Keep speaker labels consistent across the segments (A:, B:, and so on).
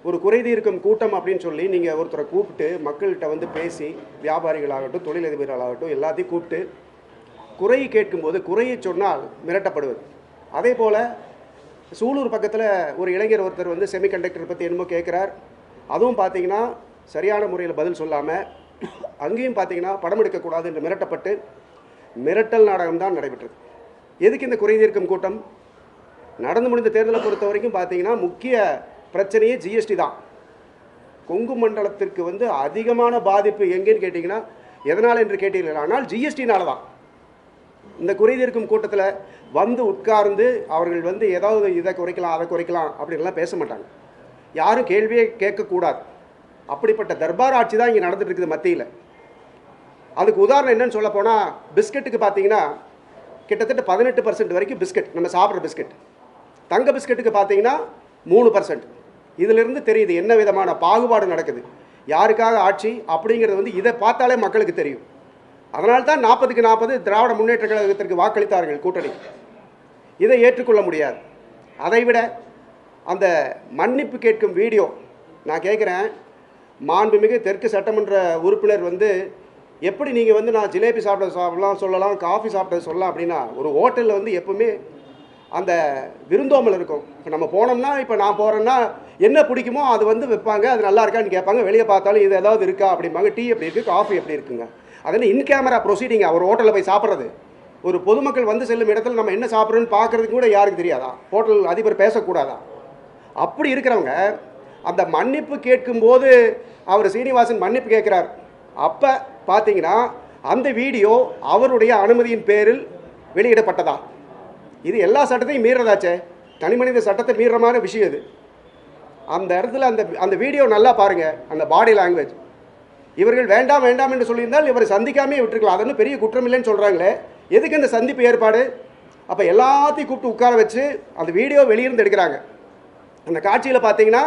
A: ஒரு குறைதீர்க்கும் கூட்டம் அப்படின்னு சொல்லி நீங்கள் ஒருத்தரை கூப்பிட்டு மக்கள்கிட்ட வந்து பேசி, வியாபாரிகளாகட்டும் தொழிலதிபர்களாகட்டும் எல்லாத்தையும் கூப்பிட்டு குறை கேட்கும்போது குறையை சொன்னால் மிரட்டப்படுவது. அதே போல் சூலூர் பக்கத்தில் ஒரு இளைஞர் ஒருத்தர் வந்து செமிகண்டக்டர் பற்றி என்னமோ கேட்குறார். அதுவும் பார்த்தீங்கன்னா சரியான முறையில் பதில் சொல்லாமல் அங்கேயும் பார்த்தீங்கன்னா படம் எடுக்கக்கூடாது என்று மிரட்டப்பட்டு மிரட்டல் நாடகம் தான் நடைபெற்றது. எதுக்கு இந்த குறைதீர்க்கும் கூட்டம்? நடந்து முடிந்த தேர்தலை பொறுத்த வரைக்கும் பார்த்தீங்கன்னா முக்கிய பிரச்சனையே ஜிஎஸ்டி தான். கொங்கு மண்டலத்திற்கு வந்து அதிகமான பாதிப்பு எங்கேன்னு கேட்டிங்கன்னா எதனால் என்று கேட்டீர்கள், ஆனால் ஜிஎஸ்டினால தான். இந்த குறைதீர்க்கும் கூட்டத்தில் வந்து உட்கார்ந்து அவர்கள் வந்து ஏதாவது இதை குறைக்கலாம் அதை குறைக்கலாம் அப்படின்லாம் பேச மாட்டாங்க. யாரும் கேள்வியே கேட்கக்கூடாது. அப்படிப்பட்ட தர்பார் ஆட்சி தான் இங்கே நடந்துட்டு இருக்குது மத்தியில். அதுக்கு உதாரணம் என்னன்னு சொல்ல போனால், பிஸ்கெட்டுக்கு பார்த்தீங்கன்னா கிட்டத்தட்ட 18% வரைக்கும் பிஸ்கெட், நம்ம சாப்பிட்ற பிஸ்கெட். தங்க பிஸ்கெட்டுக்கு பார்த்தீங்கன்னா 3%. இதிலிருந்து தெரியுது என்ன விதமான பாகுபாடு நடக்குது, யாருக்காக ஆட்சி அப்படிங்கிறது வந்து இதை பார்த்தாலே மக்களுக்கு தெரியும். அதனால்தான் 40க்கு 40 திராவிட முன்னேற்ற கழகத்திற்கு வாக்களித்தார்கள் கூட்டணி. இதை ஏற்றுக்கொள்ள முடியாது. அதைவிட அந்த மன்னிப்பு கேட்கும் வீடியோ, நான் கேட்குறேன், மாண்புமிகு தெற்கு சட்டமன்ற உறுப்பினர் வந்து எப்படி நீங்கள் வந்து நான் ஜிலேபி சாப்பிடலாம் சொல்லலாம், காஃபி சாப்பிட்டது சொல்லலாம் அப்படின்னா, ஒரு ஹோட்டலில் வந்து எப்பவுமே அந்த விருந்தோமல் இருக்கும். இப்போ நம்ம போனோம்னா, இப்போ நான் போகிறேன்னா என்ன பிடிக்குமோ அது வந்து வைப்பாங்க, அது நல்லா இருக்கான்னு கேட்பாங்க. வெளியே பார்த்தாலும் இது ஏதாவது இருக்கா அப்படிம்பாங்க. டீ எப்படி இருக்குது, காஃபி எப்படி இருக்குங்க. அது என்ன இன் கேமரா ப்ரொசீடிங்க. ஒரு ஹோட்டலில் போய் சாப்பிட்றது, ஒரு பொதுமக்கள் வந்து செல்லும் இடத்துல நம்ம என்ன சாப்பிட்றோன்னு பார்க்குறதுக்கு கூட யாருக்கு தெரியாதா? ஹோட்டல் அதிபர் பேசக்கூடாதா? அப்படி இருக்கிறவங்க அந்த மன்னிப்பு கேட்கும்போது அவர் சீனிவாசன் மன்னிப்பு கேட்குறார். அப்போ பார்த்தீங்கன்னா அந்த வீடியோ அவருடைய அனுமதியின் பேரில் வெளியிடப்பட்டதா? இது எல்லா சட்டத்தையும் மீறதாச்சே, தனி மனித சட்டத்தை மீறமான விஷயம் இது. அந்த இடத்துல அந்த வீடியோ நல்லா பாருங்கள், அந்த பாடி லாங்குவேஜ். இவர்கள் வேண்டாம் வேண்டாம் என்று சொல்லியிருந்தால் இவரை சந்திக்காமே விட்டுருக்கலாம். அதெல்லாம் பெரிய குற்றம் இல்லைன்னு சொல்கிறாங்களே, எதுக்கு இந்த சந்திப்பு ஏற்பாடு? அப்போ எல்லாத்தையும் கூப்பிட்டு உட்கார வச்சு அந்த வீடியோ வெளியிருந்து எடுக்கிறாங்க. அந்த காட்சியில் பார்த்தீங்கன்னா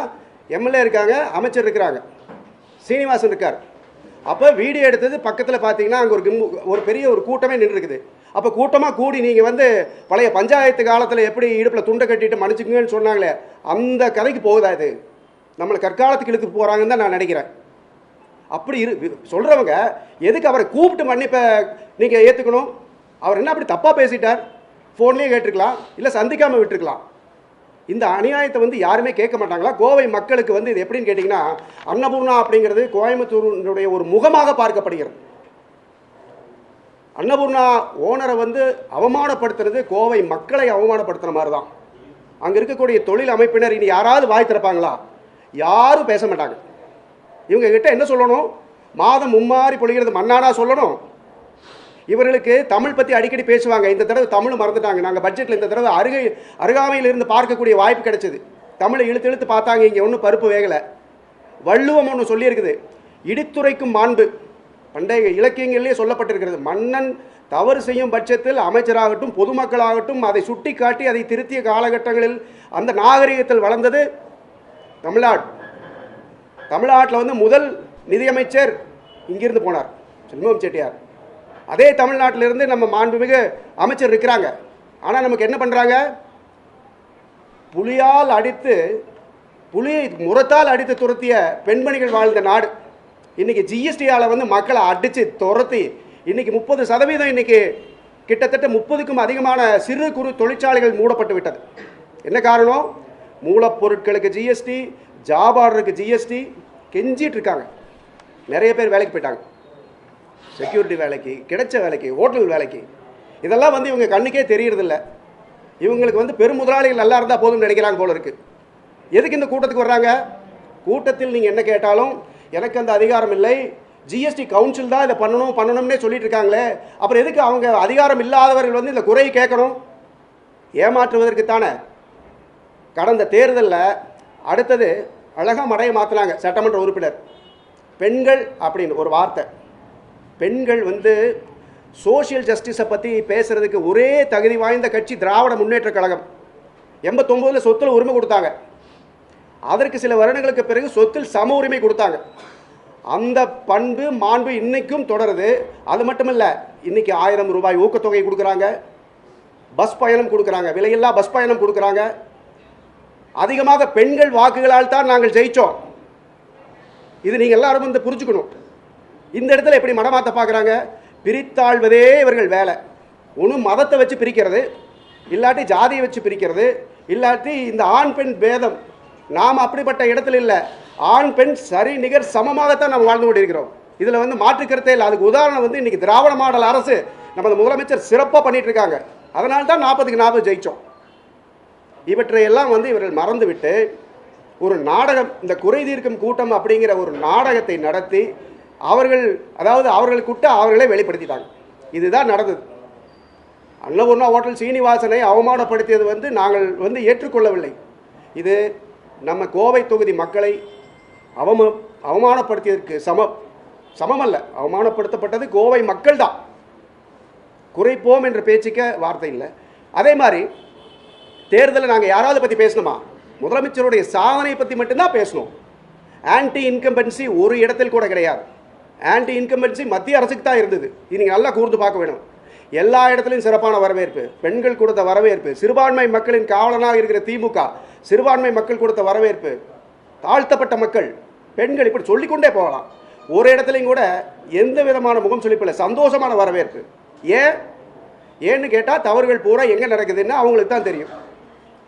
A: எம்எல்ஏ இருக்காங்க, அமைச்சர் இருக்கிறாங்க, சீனிவாசன் இருக்கார். அப்போ வீடியோ எடுத்தது பக்கத்தில் பார்த்தீங்கன்னா அங்கே ஒரு பெரிய ஒரு கூட்டமே நின்றுருக்குது. அப்போ கூட்டமாக கூடி நீங்கள் வந்து பழைய பஞ்சாயத்து காலத்தில் எப்படி இடுப்பில் துண்டை கட்டிட்டு மன்னிச்சுங்கன்னு சொன்னாங்களே, அந்த கதைக்கு போகுதா இது? நம்மளை கற்காலத்துக்கு இழுத்து போகிறாங்கன்னு தான் நான் நினைக்கிறேன். அப்படி சொல்கிறவங்க எதுக்கு அவரை கூப்பிட்டு மன்னிப்பை நீங்கள் ஏற்றுக்கணும்? அவர் என்ன அப்படி தப்பாக பேசிட்டார்? ஃபோன்லேயே கேட்டிருக்கலாம், இல்லை சந்திக்காமல் விட்டுருக்கலாம். இந்த அநியாயத்தை வந்து யாருமே கேட்க மாட்டாங்களா? கோவை மக்களுக்கு வந்து இது எப்படின்னு கேட்டிங்கன்னா, அன்னபூர்ணா அப்படிங்கிறது கோயம்புத்தூருடைய ஒரு முகமாக பார்க்கப்படுகிறது. அன்னபூர்ணா ஓனரை வந்து அவமானப்படுத்துறது கோவை மக்களை அவமானப்படுத்துகிற மாதிரி தான். அங்கே இருக்கக்கூடிய தொழில் அமைப்பினர் இனி யாராவது வாய் திறப்பாங்களா? யாரும் பேச மாட்டாங்க. இவங்க கிட்ட என்ன சொல்லணும்? மாதம் மும்மாறி பொழிகிறது மண்ணானா சொல்லணும். இவர்களுக்கு தமிழ் பற்றி அடிக்கடி பேசுவாங்க. இந்த தடவை தமிழ் மறந்துட்டாங்க. நாங்கள் பட்ஜெட்டில் இந்த தடவை அருகாமையில் இருந்து பார்க்கக்கூடிய வாய்ப்பு கிடைச்சது. தமிழை இழுத்து இழுத்து பார்த்தாங்க, இங்கே ஒன்றும் பருப்பு வேகலை. வள்ளுவம் ஒன்று சொல்லியிருக்குது, இடித்துரைக்கும் மாண்பு. பண்டைய இலக்கியங்களிலே சொல்லப்பட்டிருக்கிறது. மன்னன் தவறு செய்யும் பட்சத்தில் அமைச்சராகட்டும் பொதுமக்களாகட்டும் அதை சுட்டி காட்டி அதை திருத்திய காலகட்டங்களில் அந்த நாகரிகத்தில் வளர்ந்தது தமிழ்நாடு. தமிழ்நாட்டில் வந்து முதல் நிதியமைச்சர் இங்கிருந்து போனார், செல்வம் செட்டியார். அதே தமிழ்நாட்டிலிருந்து நம்ம மாண்புமிகு அமைச்சர் இருக்கிறாங்க. ஆனால் நமக்கு என்ன பண்ணுறாங்க? புலியால் அடித்து, புலியை முரத்தால் அடித்து துரத்திய பெண்மணிகள் வாழ்ந்த நாடு. இன்றைக்கி ஜிஎஸ்டியால் வந்து மக்களை அடித்து துரத்தி இன்றைக்கி 30% இன்றைக்கி கிட்டத்தட்ட 30க்கும் அதிகமான சிறு குறு தொழிற்சாலைகள் மூடப்பட்டு விட்டது. என்ன காரணம்? மூலப்பொருட்களுக்கு ஜிஎஸ்டி, ஜாப் ஆர்டருக்கு ஜிஎஸ்டி. கெஞ்சிட்டு இருக்காங்க. நிறைய பேர் வேலைக்கு போயிட்டாங்க, செக்யூரிட்டி வேலைக்கு, கிடைச்ச வேலைக்கு, ஹோட்டல் வேலைக்கு. இதெல்லாம் வந்து இவங்க கண்ணுக்கே தெரியறதில்ல. இவங்களுக்கு வந்து பெரும் முதலாளிகள் நல்லா இருந்தால் போதும்னு நினைக்கிறாங்க போல இருக்குது. எதுக்கு இந்த கூட்டத்துக்கு வர்றாங்க? கூட்டத்தில் நீங்கள் என்ன கேட்டாலும் எனக்கு அந்த அதிகாரம் இல்லை, ஜிஎஸ்டி கவுன்சில் தான் இதை பண்ணணும்னே சொல்லிட்டு இருக்காங்களே, அப்புறம் எதுக்கு அவங்க அதிகாரம் இல்லாதவர்கள் வந்து இந்த குறையை கேட்கணும்? ஏமாற்றுவதற்குத்தானே. கடந்த தேர்தலில் அடுத்தது அழகாக மடையை மாற்றினாங்க சட்டமன்ற உறுப்பினர். பெண்கள் அப்படின்னு ஒரு வார்த்தை. பெண்கள் வந்து சோஷியல் ஜஸ்டிஸை பற்றி பேசுகிறதுக்கு ஒரே தகுதி வாய்ந்த கட்சி திராவிட முன்னேற்ற கழகம். 89 சொத்தில் உரிமை கொடுத்தாங்க. அதற்கு சில வருடங்களுக்கு பிறகு சொத்தில் சம உரிமை கொடுத்தாங்க. அந்த பண்பு மாண்பு இன்னைக்கும் தொடருது. அது மட்டும் இல்லை, இன்னைக்கு 1000 ரூபாய் ஊக்கத்தொகை கொடுக்குறாங்க, பஸ் பயணம் கொடுக்குறாங்க, விலையில்லா பஸ் பயணம் கொடுக்குறாங்க. அதிகமாக பெண்கள் வாக்குகளால் தான் நாங்கள் ஜெயித்தோம். இது நீங்கள் எல்லாரும் வந்து புரிஞ்சுக்கணும். இந்த இடத்துல எப்படி மடமாற்ற பார்க்குறாங்க? பிரித்தாழ்வதே இவர்கள் வேலை. ஒன்று மதத்தை வச்சு பிரிக்கிறது, இல்லாட்டி ஜாதியை வச்சு பிரிக்கிறது, இல்லாட்டி இந்த ஆண் பெண் பேதம். நாம் அப்படிப்பட்ட இடத்துல இல்லை. ஆண் பெண் சரி நிகர் சமமாகத்தான் நம்ம வாழ்ந்து கொண்டிருக்கிறோம். இதில் வந்து மாற்றுக்கிறதே இல்லை. அதுக்கு உதாரணம் வந்து இன்றைக்கி திராவிட மாடல் அரசு நமது முதலமைச்சர் சிறப்பாக பண்ணிட்டு இருக்காங்க. அதனால தான் 40க்கு 40 ஜெயித்தோம். இவற்றையெல்லாம் வந்து இவர்கள் மறந்துவிட்டு ஒரு நாடகம், இந்த குறை தீர்க்கும் கூட்டம் அப்படிங்கிற ஒரு நாடகத்தை நடத்தி அவர்கள், அதாவது அவர்களுக்குட்ட அவர்களே வெளிப்படுத்திட்டாங்க. இதுதான் நடந்தது. அன்னபூர்ணா ஹோட்டல் சீனிவாசனை அவமானப்படுத்தியது வந்து நாங்கள் வந்து ஏற்றுக்கொள்ளவில்லை. இது நம்ம கோவை தொகுதி மக்களை அவமானப்படுத்தியதற்கு சமமல்ல. அவமானப்படுத்தப்பட்டது கோவை மக்கள் தான். குறைப்போம் என்ற பேச்சுக்க வார்த்தை இல்லை. அதே மாதிரி தேர்தலில் நாங்கள் யாராவது பற்றி பேசணுமா? முதலமைச்சருடைய சாதனை பற்றி மட்டும்தான் பேசணும். ஆன்டி இன்கம்பன்சி ஒரு இடத்தில் கூட கிடையாது. ஆன்டி இன்கம்பன்சி மத்திய அரசுக்கு தான் இருந்தது. இது நீங்கள் நல்லா கூர்ந்து பார்க்க வேணும். எல்லா இடத்துலையும் சிறப்பான வரவேற்பு, பெண்கள் கொடுத்த வரவேற்பு, சிறுபான்மை மக்களின் காவலனாக இருக்கிற திமுக சிறுபான்மை மக்கள் கொடுத்த வரவேற்பு, தாழ்த்தப்பட்ட மக்கள், பெண்கள், இப்படி சொல்லிக்கொண்டே போகலாம். ஒரு இடத்துலையும் கூட எந்த விதமான முகம் சொல்லிப்பில்லை, சந்தோஷமான வரவேற்பு. ஏன்னு கேட்டால் தவறுகள் பூரா எங்கே நடக்குதுன்னு அவங்களுக்கு தான் தெரியும்.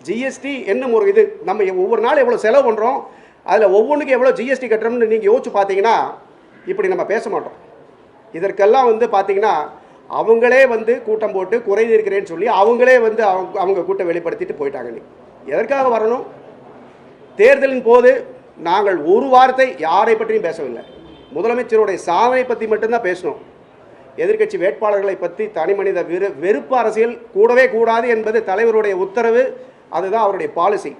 A: ஜிஎஸ்டி என்னும் ஒரு இது, நம்ம ஒவ்வொரு நாள் எவ்வளோ செலவு பண்ணுறோம், அதில் ஒவ்வொன்றுக்கும் எவ்வளோ ஜிஎஸ்டி கட்டுறோம்னு நீங்கள் யோசிச்சு பார்த்தீங்கன்னா இப்படி நம்ம பேச மாட்டோம். இதற்கெல்லாம் வந்து பார்த்தீங்கன்னா அவங்களே வந்து கூட்டம் போட்டு குறை இருக்கிறேன்னு சொல்லி அவங்களே வந்து அவங்க கூட்டம் வெளிப்படுத்திட்டு போயிட்டாங்க. எதற்காக வரணும்? தேர்தலின் போது நாங்கள் ஒரு வார்த்தை யாரை பற்றியும் பேசவில்லை. முதலமைச்சருடைய சாதனை பற்றி மட்டும்தான் பேசணும். எதிர்க்கட்சி வேட்பாளர்களை பற்றி தனி மனித வெறுப்பு அரசியல் கூடவே கூடாது என்பது தலைவருடைய உத்தரவு. அதுதான் அவருடைய பாலிசி.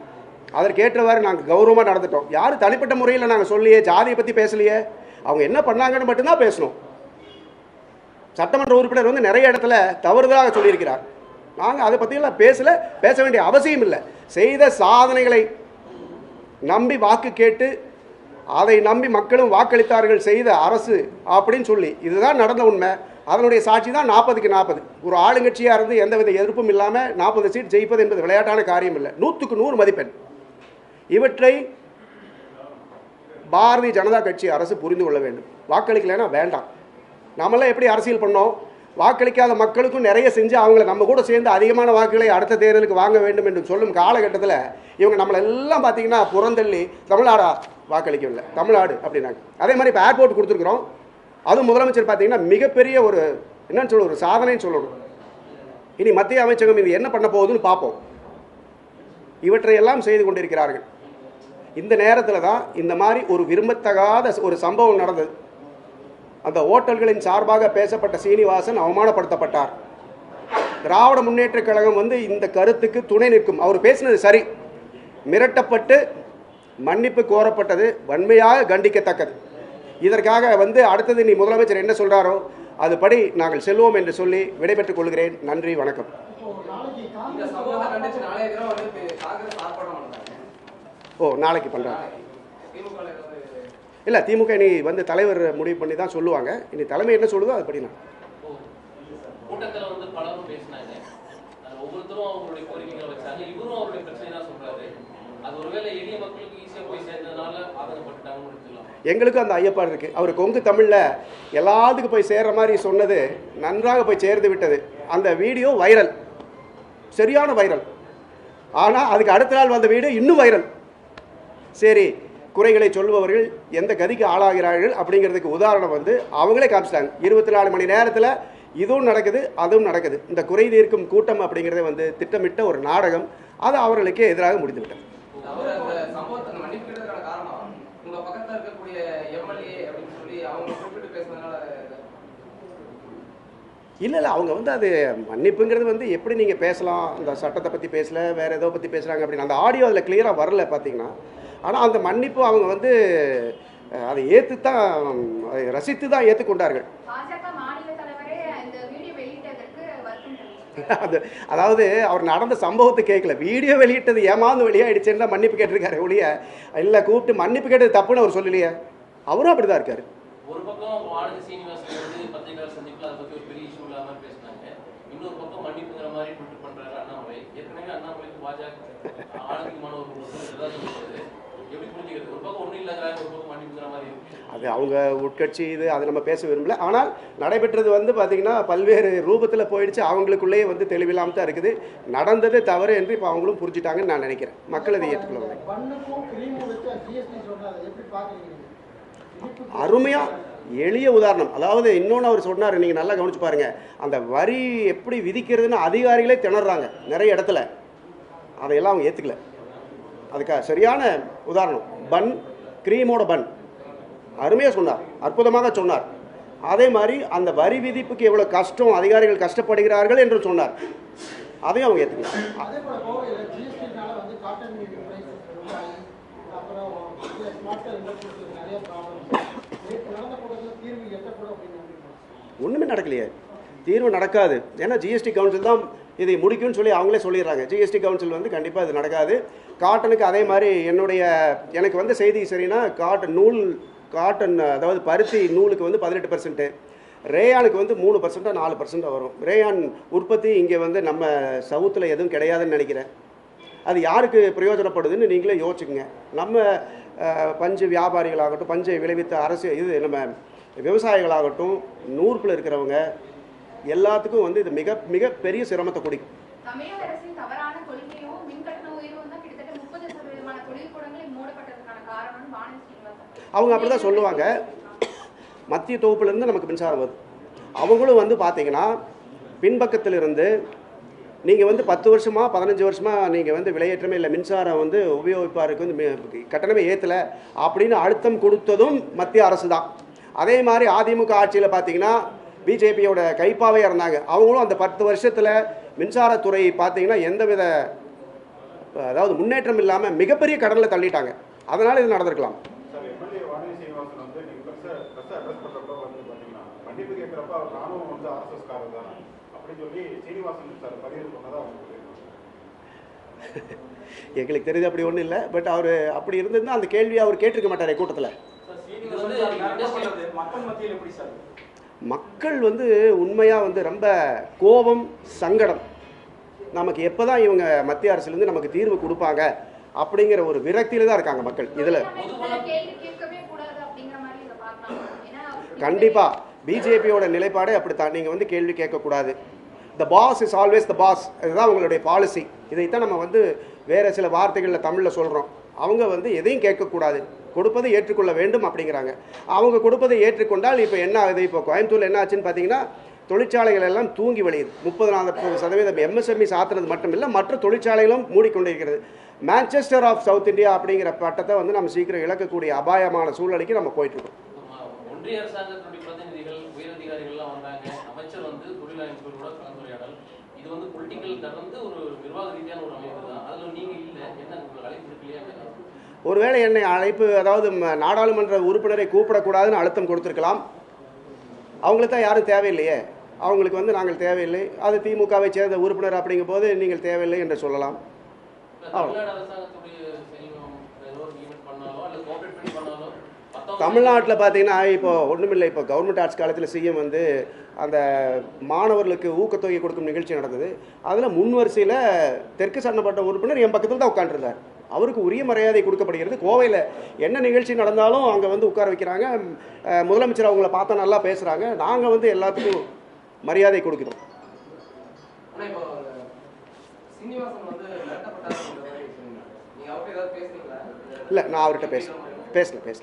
A: அதற்கேற்றவாறு நாங்கள் கௌரவமாக நடந்துட்டோம். யாரும் தனிப்பட்ட முறையில் நாங்கள் சொல்லியே, ஜாதியை பற்றி பேசலையே, அவங்க என்ன பண்ணாங்கன்னு மட்டும்தான் பேசணும். சட்டமன்ற உறுப்பினர் வந்து நிறைய இடத்துல தவறுதலாக சொல்லியிருக்கிறார். நாங்கள் அதை பற்றியெல்லாம் பேச வேண்டிய அவசியம் இல்லை. செய்த சாதனைகளை நம்பி வாக்கு கேட்டு அதை நம்பி மக்களும் வாக்களித்தார்கள் செய்த அரசு அப்படின்னு சொல்லி, இதுதான் நடந்த உண்மை. அதனுடைய சாட்சி தான் 40க்கு 40. ஒரு ஆளுங்கட்சியாக இருந்து எந்தவித எதிர்ப்பும் இல்லாமல் 40 சீட் ஜெயிப்பது என்பது விளையாட்டான காரியம் இல்லை. 100க்கு 100 மதிப்பெண். இவற்றை பாரதிய ஜனதா கட்சி அரசு புரிந்து கொள்ள வேண்டும். வாக்களிக்கலைன்னா வேண்டாம். நம்மளாம் எப்படி அரசியல் பண்ணோம்? வாக்களிக்காத மக்களுக்கும் நிறைய செஞ்சு அவங்கள நம்ம கூட சேர்ந்து அதிகமான வாக்குகளை அடுத்த தேர்தலுக்கு வாங்க வேண்டும் என்று சொல்லும் காலகட்டத்தில் இவங்க நம்மளெல்லாம் பார்த்தீங்கன்னா புறந்தள்ளி தமிழ்நாடா வாக்களிக்கவில்லை, தமிழ்நாடு அப்படின்னாங்க. அதே மாதிரி இப்போ ஏர்போர்ட் கொடுத்துருக்குறோம். அதுவும் முதலமைச்சர் பார்த்தீங்கன்னா மிகப்பெரிய ஒரு என்னன்னு சொல்ல, ஒரு சாதனைன்னு சொல்லணும். இனி மத்திய அமைச்சகம் இது என்ன பண்ண போகுதுன்னு பார்ப்போம். இவற்றையெல்லாம் செய்து கொண்டிருக்கிறார்கள். இந்த நேரத்தில் தான் இந்த மாதிரி ஒரு விரும்பத்தகாத ஒரு சம்பவம் நடந்தது. அந்த ஓட்டல்களின் சார்பாக பேசப்பட்ட சீனிவாசன் அவமானப்படுத்தப்பட்டார். திராவிட முன்னேற்ற கழகம் வந்து இந்த கருத்துக்கு துணை நிற்கும். அவர் பேசினது சரி. மிரட்டப்பட்டு மன்னிப்பு கோரப்பட்டது வன்மையாக கண்டிக்கத்தக்கது. இதற்காக வந்து அடுத்தது நீ முதலமைச்சர் என்ன சொல்கிறாரோ அதுபடி நாங்கள் செல்வோம் என்று சொல்லி விடைபெற்றுக் கொள்கிறேன். நன்றி, வணக்கம். நாளைக்கு பண்ணுறாங்க. இல்லை, திமுக இனி வந்து தலைவர் முடிவு பண்ணி தான் சொல்லுவாங்க. இனி தலைமை என்ன சொல்லுதோ அதுபடி நான்
B: கூட்டத்தில் வந்து பலரும் பேசினாங்க. ஒவ்வொருத்தரும் அவங்களுடைய கோரிக்கைகளை வச்சாங்க. இவரும் அவருடைய பிரச்சனை தான் சொல்றாரு. அது ஒருவேளை எளிய மக்களுக்கு ஈஸியாக போய் சேர்ந்ததுனால ஆதங்கப்பட்டுட்டாங்கன்னு எடுத்துக்கலாம்.
A: எங்களுக்கும் அந்த ஐயப்பாடு இருக்குது. அவர் கொங்கு தமிழில் எல்லாத்துக்கும் போய் சேர்ற மாதிரி சொன்னது நன்றாக போய் சேர்ந்து விட்டது. அந்த வீடியோ வைரல், சரியான வைரல். ஆனால் அதுக்கு அடுத்த நாள் வந்த வீடியோ இன்னும் வைரல். சரி, குறைகளை சொல்பவர்கள் எந்த கதிக்கு ஆளாகிறார்கள் அப்படிங்கிறதுக்கு உதாரணம் வந்து அவங்களே காமிச்சிட்டாங்க. 24 மணி நேரத்தில் இதுவும் நடக்குது, அதுவும் நடக்குது. இந்த குறை தீர்க்கும் கூட்டம் அப்படிங்கிறத வந்து திட்டமிட்ட ஒரு நாடகம். அது அவர்களுக்கே எதிராக முடிந்துவிட்டது. இல்லை, அவங்க வந்து அது மன்னிப்புங்கிறது வந்து எப்படி நீங்கள் பேசலாம், அந்த சட்டத்தை பற்றி பேசலை, வேறு ஏதோ பற்றி பேசுகிறாங்க அப்படின்னு அந்த ஆடியோ அதில் கிளியராக வரல பார்த்தீங்கன்னா. ஆனால் அந்த மன்னிப்பு அவங்க வந்து அதை ஏற்று தான், அதை ரசித்து தான் ஏற்றுக்கொண்டார்கள். அது அதாவது அவர் நடந்த சம்பவத்தை கேட்கல, வீடியோ வெளியிட்டது ஏமாந்து வெளியாகிடுச்சுன்னு தான் மன்னிப்பு கேட்டிருக்காரு ஒழிய, இல்லை கூப்பிட்டு மன்னிப்பு கேட்டது தப்புன்னு அவர் சொல்லலையே. அவரும் அப்படி தான் இருக்காரு.
B: ஒரு பக்கம் ஆனந்த் சீனிவாசன் வந்து பத்திரிகையாளர் சந்திப்பில் அதை பற்றி ஒரு பெரிய இஷ்யூ இல்லாமல் பேசினாங்க. இன்னொரு பக்கம் மன்னிப்புங்கிற மாதிரி ட்விட் பண்ணுறாரு அண்ணாமலை. ஏற்கனவே அண்ணாமலைக்கு பாஜக ஆனந்தி மாணவர் எப்படி புரிஞ்சுக்கிறது? ஒரு பக்கம் ஒன்றும் இல்லாத ஒரு பக்கம் மன்னிப்புங்கிற மாதிரி இருக்கு.
A: அது அவங்க உட்கட்சி இது, அதை நம்ம பேச விரும்பல. ஆனால் நடைபெற்றது வந்து பார்த்திங்கன்னா பல்வேறு ரூபத்தில் போயிடுச்சு. அவங்களுக்குள்ளேயே வந்து தெளிவில்லாமல் தான் இருக்குது. நடந்தது தவறு என்று இப்போ அவங்களும் புரிஞ்சுட்டாங்கன்னு நான் நினைக்கிறேன். மக்கள் அதை ஏற்றுக்கொள்ள அருமையாக எளிய உதாரணம். அதாவது இன்னொன்று அவர் சொன்னார், நீங்கள் நல்லா கவனிச்சு பாருங்கள். அந்த வரி எப்படி விதிக்கிறதுன்னு அதிகாரிகளே திணறாங்க நிறைய இடத்துல. அதையெல்லாம் அவங்க ஏற்றுக்கல. அதுக்காக சரியான உதாரணம் பன், கிரீமோட பன் அருமையாக சொன்னார், அற்புதமாக சொன்னார். அதே மாதிரி அந்த வரி விதிப்புக்கு எவ்வளோ கஷ்டம், அதிகாரிகள் கஷ்டப்படுகிறார்கள் என்று சொன்னார். அதையும் அவங்க ஏற்றுக்கலாம். ஒன்றுமே நடக்கலையே, தீர்வு நடக்காது. ஏன்னா ஜிஎஸ்டி கவுன்சில் தான் இதை முடிக்கும்னு சொல்லி அவங்களே சொல்லிடுறாங்க. ஜிஎஸ்டி கவுன்சில் வந்து கண்டிப்பாக இது நடக்காது. காட்டனுக்கு அதே மாதிரி எனக்கு வந்து செய்தி சரின்னா காட்டன் அதாவது பருத்தி நூலுக்கு வந்து 18%, ரேயானுக்கு வந்து 3% 4% வரும். ரேயான் உற்பத்தி இங்கே வந்து நம்ம சவுத்தில் எதுவும் கிடையாதுன்னு நினைக்கிறேன். அது யாருக்கு பிரயோஜனப்படுதுன்னு நீங்களே யோசிச்சுக்கோங்க. நம்ம பஞ்சு வியாபாரிகளாகட்டும், பஞ்சை விளைவித்த நம்ம விவசாயிகளாகட்டும், நூறுக்குள்ள இருக்கிறவங்க எல்லாத்துக்கும் வந்து இது மிக மிக பெரிய சிரமத்தை கொடுக்கும்.
C: தமிழக அரசின் தவறான கொள்கையும் மின்கட்டண உயர்வும் தான் கிட்டத்தட்ட 30% தொழிற்கூடங்களை மூடப்பட்டதற்கான காரணம் வானதி ஸ்ரீனிவாசன்
A: அவங்க அப்படி தான் சொல்லுவாங்க. மத்திய தொகுப்புலேருந்து நமக்கு மின்சாரம் வருது. அவங்களும் வந்து பார்த்தீங்கன்னா பின்பக்கத்திலிருந்து நீங்கள் வந்து 10 வருஷமாக 15 வருஷமாக நீங்கள் வந்து விலையேற்றமே இல்லை, மின்சாரம் வந்து உபயோகிப்பாருக்கு வந்து கட்டணமே ஏற்றலை அப்படின்னு அழுத்தம் கொடுத்ததும் மத்திய அரசு தான். அதே மாதிரி அதிமுக ஆட்சியில் பார்த்தீங்கன்னா பிஜேபியோட கைப்பாவையாக இருந்தாங்க. அவங்களும் அந்த 10 வருஷத்தில் மின்சாரத்துறை பார்த்தீங்கன்னா எந்தவித அதாவது முன்னேற்றம் இல்லாமல் மிகப்பெரிய கடனில் தள்ளிட்டாங்க. அதனால் இது நடந்திருக்கலாம். எங்களுக்கு தெரியுது அப்படி ஒன்றும் இல்லை. பட் அவர் அப்படி இருந்திருந்தால் அந்த கேள்வியை அவர் கேட்டிருக்க மாட்டார் கூட்டத்தில். மக்கள் வந்து உண்மையாக வந்து ரொம்ப கோபம், சங்கடம். நமக்கு எப்போ தான் இவங்க மத்திய அரசுலேருந்து நமக்கு தீர்வு கொடுப்பாங்க அப்படிங்கிற ஒரு விரக்தியில் தான் இருக்காங்க மக்கள். இதில் கண்டிப்பாக பிஜேபியோட நிலைப்பாடே அப்படித்தான். நீங்கள் வந்து கேள்வி கேட்கக்கூடாது. The boss is always the boss. இதுதான் அவங்களுடைய பாலிசி. இதைத்தான் நம்ம வந்து வேறு சில வார்த்தைகளில் தமிழில் சொல்கிறோம். அவங்க வந்து எதையும் கேட்கக்கூடாது, கொடுப்பதை ஏற்றுக்கொள்ள வேண்டும் அப்படிங்கிறாங்க. அவங்க கொடுப்பதை ஏற்றுக்கொண்டால் இப்போ என்ன ஆகுது? இப்போ கோயம்புத்தூரில் என்ன ஆச்சுன்னு பார்த்தீங்கன்னா தொழிற்சாலைகள் எல்லாம் தூங்கி வழியுது. 30-40% எம்எஸ்எம்இ சாத்துறது மட்டும் இல்லை, மற்ற தொழிற்சாலைகளும் மூடிக்கொண்டிருக்கிறது. மான்செஸ்டர் ஆஃப் சவுத் இந்தியா அப்படிங்கிற பட்டத்தை வந்து நம்ம சீக்கிரம் இழக்கக்கூடிய அபாயமான சூழ்நிலைக்கு நம்ம போயிட்டுருக்கோம்.
B: ஒன்றிய அரசாங்கத்தினுடைய பிரதிநிதிகள், உயரதிகாரிகள்லாம் வந்தாங்க. அமைச்சர் வந்து தொழிலாளர்களோட கலந்துரையாடல். இது வந்து பொலிட்டிக்கல் கடந்து ஒரு நிர்வாக ரீதியான ஒரு அமைப்பு தான். அதில் நீங்கள் இல்லை, என்ன உங்களுக்கு அழைப்பு இருக்கலையா?
A: ஒருவேளை என்னை அழைப்பு, அதாவது நாடாளுமன்ற உறுப்பினரை கூப்பிடக்கூடாதுன்னு அழுத்தம் கொடுத்துருக்கலாம். அவங்களுக்கு தான் யாரும் தேவையில்லையே, அவங்களுக்கு வந்து நாங்கள் தேவையில்லை, அது திமுகவை சேர்ந்த உறுப்பினர் அப்படிங்கும் போது நீங்கள் தேவையில்லை என்று சொல்லலாம். தமிழ்நாட்டில் பார்த்தீங்கன்னா இப்போ ஒன்றுமில்லை. இப்போ கவர்மெண்ட் ஆர்ட்ஸ் காலேஜில் சிஎம் வந்து அந்த மாணவர்களுக்கு ஊக்கத்தொகை கொடுக்கும் நிகழ்ச்சி நடந்தது. அதில் முன்வரிசையில் தெற்கு சட்டமன்ற உறுப்பினர் என் பக்கத்தில் தான் உட்காந்துருந்தார். அவருக்கு உரிய மரியாதை கொடுக்கப்படுகிறது. கோவையில் என்ன நிகழ்ச்சி நடந்தாலும் அங்கே வந்து உட்கார வைக்கிறாங்க. முதலமைச்சர் அவங்கள பார்த்தா நல்லா பேசுகிறாங்க. நாங்கள் வந்து எல்லாத்துக்கும் மரியாதை கொடுக்கிறோம். இல்லை, நான் அவர்கிட்ட பேசல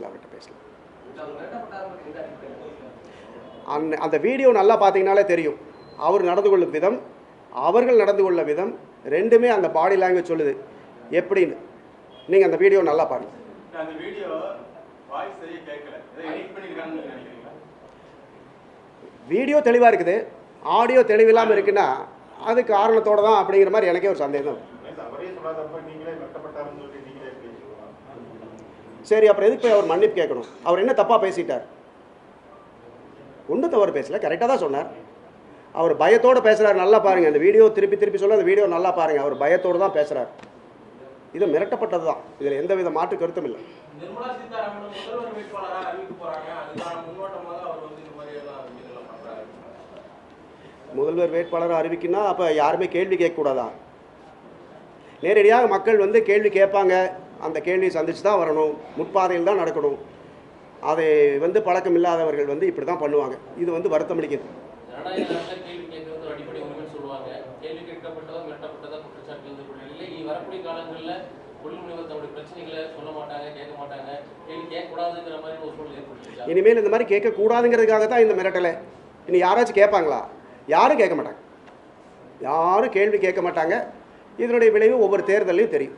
A: அவர்கிட்ட பேசல. அந்த வீடியோ நல்லா பார்த்தீங்கனாலே தெரியும். அவர் நடந்து கொள்ளும் விதம், அவர்கள் நடந்து கொள்ள விதம் ரெண்டுமே அந்த பாடி லாங்குவேஜ் சொல்லுது எப்படின்னு. நீங்கள் அந்த வீடியோ நல்லா பாருங்கள். வீடியோ தெளிவாக இருக்குது, ஆடியோ தெளிவில்லாமல் இருக்குன்னா அது காரணத்தோடு தான் அப்படிங்கிற மாதிரி எனக்கே ஒரு சந்தேகம். சரி, அப்புறம் எதுக்கு போய் அவர் மன்னிப்பு கேட்கணும்? அவர் என்ன தப்பாக பேசிட்டார்? ஒன்றும் தவறு பேசல, கரெக்டாக தான் சொன்னார். அவர் பயத்தோடு பேசுகிறார். நல்லா பாருங்கள், அந்த வீடியோ திருப்பி சொல்ல, அந்த வீடியோ நல்லா பாருங்கள். அவர் பயத்தோடு தான் பேசுகிறார். இது மிரட்டப்பட்டது தான், இதில் எந்த வித மாற்று கருத்தும் இல்லை. முதல்வர் வேட்பாளராக அறிவிக்கினா அப்போ யாருமே கேள்வி கேட்கக்கூடாதா? நேரடியாக மக்கள் வந்து கேள்வி கேட்பாங்க, அந்த கேள்வியை சந்திச்சு தான் வரணும், முற்பாதையில் தான் நடக்கணும். அதை வந்து பழக்கம் இல்லாதவர்கள் வந்து இப்படி தான் பண்ணுவாங்க. இது வந்து வருத்தம் அளிக்குது.
B: ஜனநாயக நாட்டில் கேள்வி கேட்கறது ஒரு அடிப்படை உரிமைன்னு சொல்லுவாங்க. கேள்வி கேட்கப்பட்டதா மிரட்டப்பட்டதா குற்றச்சாட்டு வந்து இல்லை. இனி வரக்கூடிய காலங்களில் தொழில் முனைவர் தன்னுடைய பிரச்சனைகளை சொல்ல மாட்டாங்க, கேட்க மாட்டாங்க, கேள்வி கேட்கக்கூடாதுங்கிற மாதிரி ஒரு சூழ்நிலை ஏற்பட்டுருச்சா?
A: இனிமேல் இந்த மாதிரி கேட்கக்கூடாதுங்கிறதுக்காக தான் இந்த மிரட்டலை. இனி யாராச்சும் கேட்பாங்களா? யாரும் கேட்க மாட்டாங்க. யாரும் கேள்வி கேட்க மாட்டாங்க. இதனுடைய விளைவு ஒவ்வொரு தேர்தலையும் தெரியும்.